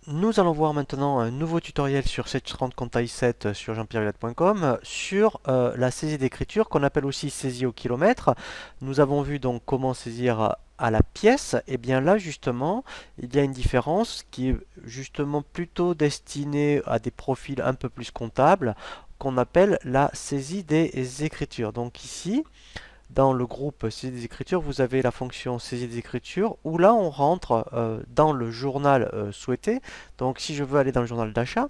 Nous allons voir maintenant un nouveau tutoriel sur Sage30 Compta i7 sur jean-pierre-villette.com sur la saisie d'écriture qu'on appelle aussi saisie au kilomètre. Nous avons vu donc comment saisir à la pièce. Et bien là justement, il y a une différence qui est justement plutôt destinée à des profils un peu plus comptables qu'on appelle la saisie des écritures. Donc ici, dans le groupe saisie des écritures, vous avez la fonction saisie des écritures où là on rentre dans le journal souhaité. Donc si je veux aller dans le journal d'achat,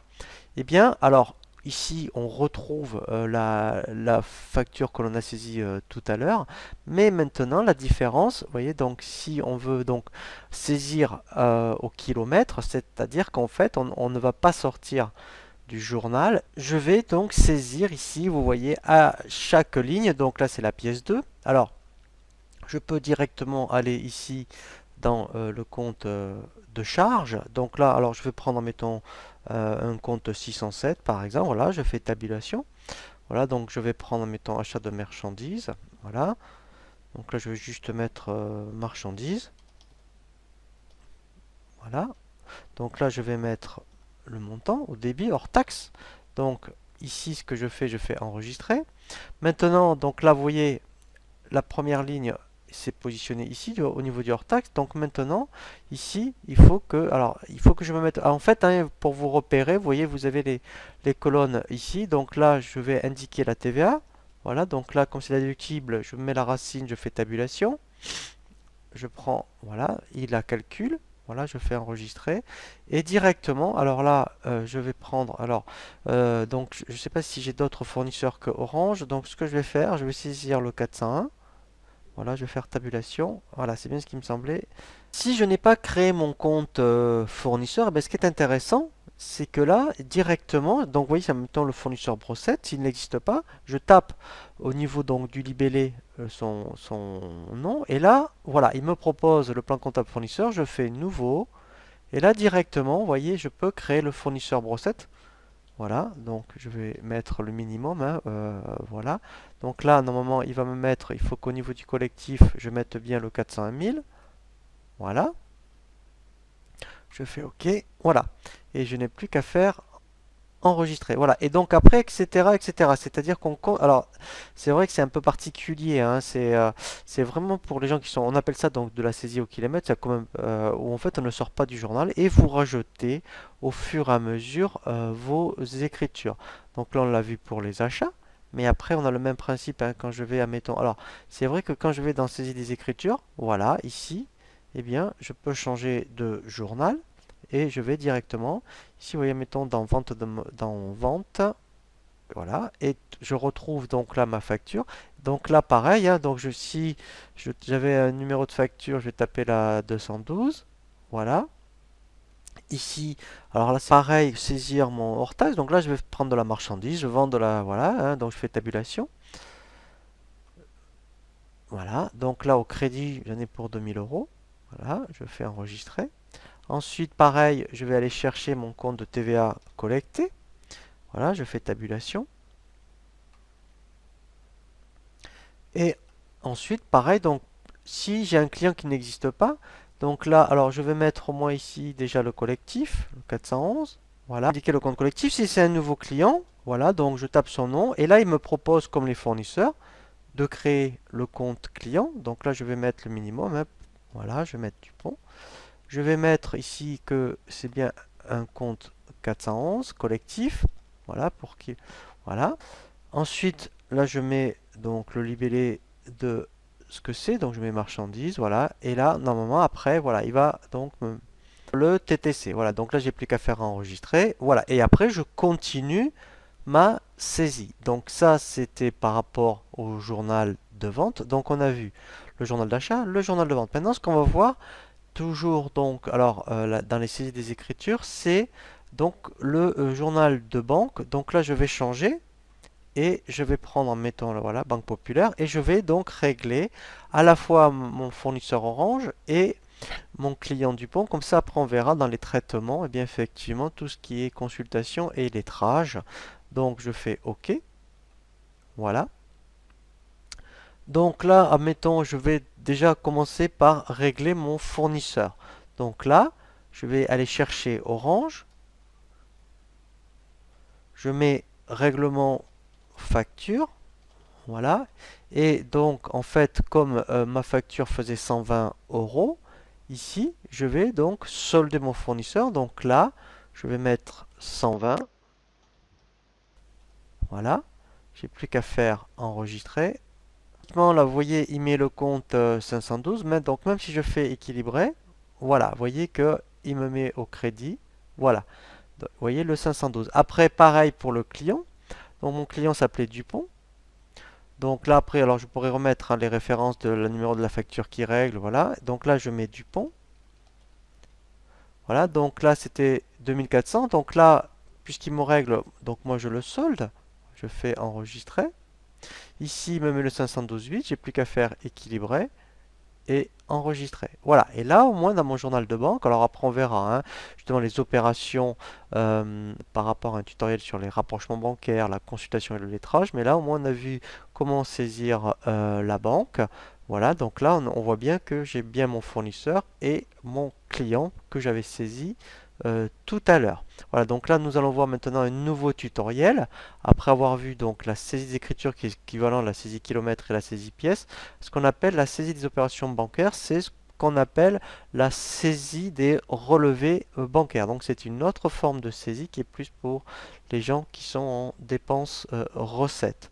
eh bien alors ici on retrouve la facture que l'on a saisie tout à l'heure. Mais maintenant la différence, vous voyez, donc si on veut donc saisir au kilomètre, c'est-à-dire qu'en fait on ne va pas sortir du journal. Je vais donc saisir ici, vous voyez, à chaque ligne. Donc là, c'est la pièce 2. Alors, je peux directement aller ici dans le compte de charge. Donc là, alors je vais prendre, mettons, un compte 607 par exemple. Voilà, je fais tabulation. Voilà, donc je vais prendre, mettons, achat de marchandises. Voilà. Donc là, je vais juste mettre marchandises. Voilà. Donc là, je vais mettre le montant au débit hors taxe. Donc ici, ce que je fais enregistrer. Maintenant, donc là, vous voyez, la première ligne s'est positionnée ici au niveau du hors taxe. Donc maintenant, ici, il faut que je me mette. En fait, hein, pour vous repérer, vous voyez, vous avez les colonnes ici. Donc là, je vais indiquer la TVA. Voilà, donc là, comme c'est la déductible, je mets la racine, je fais tabulation. Je prends, voilà, il la calcule. Voilà, je fais enregistrer. Et directement, alors là, je vais prendre, donc je ne sais pas si j'ai d'autres fournisseurs que Orange. Donc ce que je vais faire, je vais saisir le 401. Voilà, je vais faire tabulation. Voilà, c'est bien ce qui me semblait. Si je n'ai pas créé mon compte fournisseur, eh bien, ce qui est intéressant, c'est que là, directement, donc vous voyez, ça me donne le fournisseur brossette. S'il n'existe pas, je tape au niveau donc du libellé son nom. Et là, voilà, il me propose le plan comptable fournisseur. Je fais nouveau. Et là, directement, vous voyez, je peux créer le fournisseur brossette. Voilà, donc je vais mettre le minimum, hein, voilà. Donc là, normalement, il va me mettre, il faut qu'au niveau du collectif, je mette bien le 401 000. Voilà, je fais OK, voilà. Et je n'ai plus qu'à faire enregistrer. Voilà, et donc après, etc., etc. C'est-à-dire qu'on compte. Alors, c'est vrai que c'est un peu particulier, hein, c'est vraiment pour les gens qui sont. On appelle ça donc de la saisie au kilomètre, c'est quand même, où en fait on ne sort pas du journal et vous rajoutez au fur et à mesure vos écritures. Donc là, on l'a vu pour les achats. Mais après, on a le même principe hein, quand je vais, admettons. Alors, c'est vrai que quand je vais dans saisie des écritures, voilà, ici, eh bien, je peux changer de journal et je vais directement. Ici, vous voyez, mettons dans vente, voilà, et je retrouve donc là ma facture. Donc là, pareil, hein, donc si j'avais un numéro de facture, je vais taper la 212, voilà. Ici, alors là, c'est pareil, saisir mon hors taxe. Donc là, je vais prendre de la marchandise, je vends de la, voilà, hein, donc je fais tabulation. Voilà, donc là, au crédit, j'en ai pour 2000 euros. Voilà, je fais enregistrer. Ensuite, pareil, je vais aller chercher mon compte de TVA collecté. Voilà, je fais tabulation. Et ensuite, pareil, donc si j'ai un client qui n'existe pas, donc là, alors je vais mettre au moins ici déjà le collectif, le 411. Voilà, indiquer le compte collectif. Si c'est un nouveau client, voilà, donc je tape son nom. Et là, il me propose, comme les fournisseurs, de créer le compte client. Donc là, je vais mettre le minimum, hein. Voilà, je vais mettre Dupont. Je vais mettre ici que c'est bien un compte 411 collectif. Voilà, pour qui. Voilà. Ensuite, là, je mets donc le libellé de ce que c'est. Donc, je mets marchandise, voilà. Et là, normalement, après, voilà, il va donc le TTC. Voilà, donc là, j'ai plus qu'à faire enregistrer. Voilà, et après, je continue ma saisie. Donc, ça, c'était par rapport au journal de vente. Donc, on a vu le journal d'achat, le journal de vente. Maintenant, ce qu'on va voir, toujours donc, alors, dans les saisies des écritures, c'est donc le journal de banque. Donc là, je vais changer et je vais prendre, mettons, voilà, Banque Populaire, et je vais donc régler à la fois mon fournisseur Orange et mon client Dupont. Comme ça, après, on verra dans les traitements, et bien effectivement, tout ce qui est consultation et lettrage. Donc, je fais OK. Voilà. Donc là, admettons, je vais déjà commencer par régler mon fournisseur. Donc là, je vais aller chercher Orange. Je mets règlement facture. Voilà. Et donc, en fait, comme ma facture faisait 120 euros, ici, je vais donc solder mon fournisseur. Donc là, je vais mettre 120. Voilà. J'ai plus qu'à faire enregistrer. Là, vous voyez, il met le compte 512. Mais donc, même si je fais équilibrer, voilà, vous voyez que il me met au crédit. Voilà. Donc, vous voyez le 512. Après, pareil pour le client. Donc, mon client s'appelait Dupont. Donc là, après, alors je pourrais remettre, hein, les références de le numéro de la facture qui règle, voilà. Donc là, je mets Dupont. Voilà, donc là, c'était 2400. Donc là, puisqu'il me règle, donc moi, je le solde. Je fais enregistrer. Ici, il me met le 512,8. J'ai plus qu'à faire équilibrer et enregistrer. Voilà, et là au moins dans mon journal de banque, alors après on verra, hein, justement les opérations par rapport à un tutoriel sur les rapprochements bancaires, la consultation et le lettrage, mais là au moins on a vu comment saisir la banque. Voilà, donc là on voit bien que j'ai bien mon fournisseur et mon client que j'avais saisi tout à l'heure. Voilà, donc là nous allons voir maintenant un nouveau tutoriel. Après avoir vu donc la saisie d'écriture qui est équivalent à la saisie kilomètre et la saisie pièce, ce qu'on appelle la saisie des opérations bancaires, c'est ce qu'on appelle la saisie des relevés bancaires. Donc c'est une autre forme de saisie qui est plus pour les gens qui sont en dépenses recettes.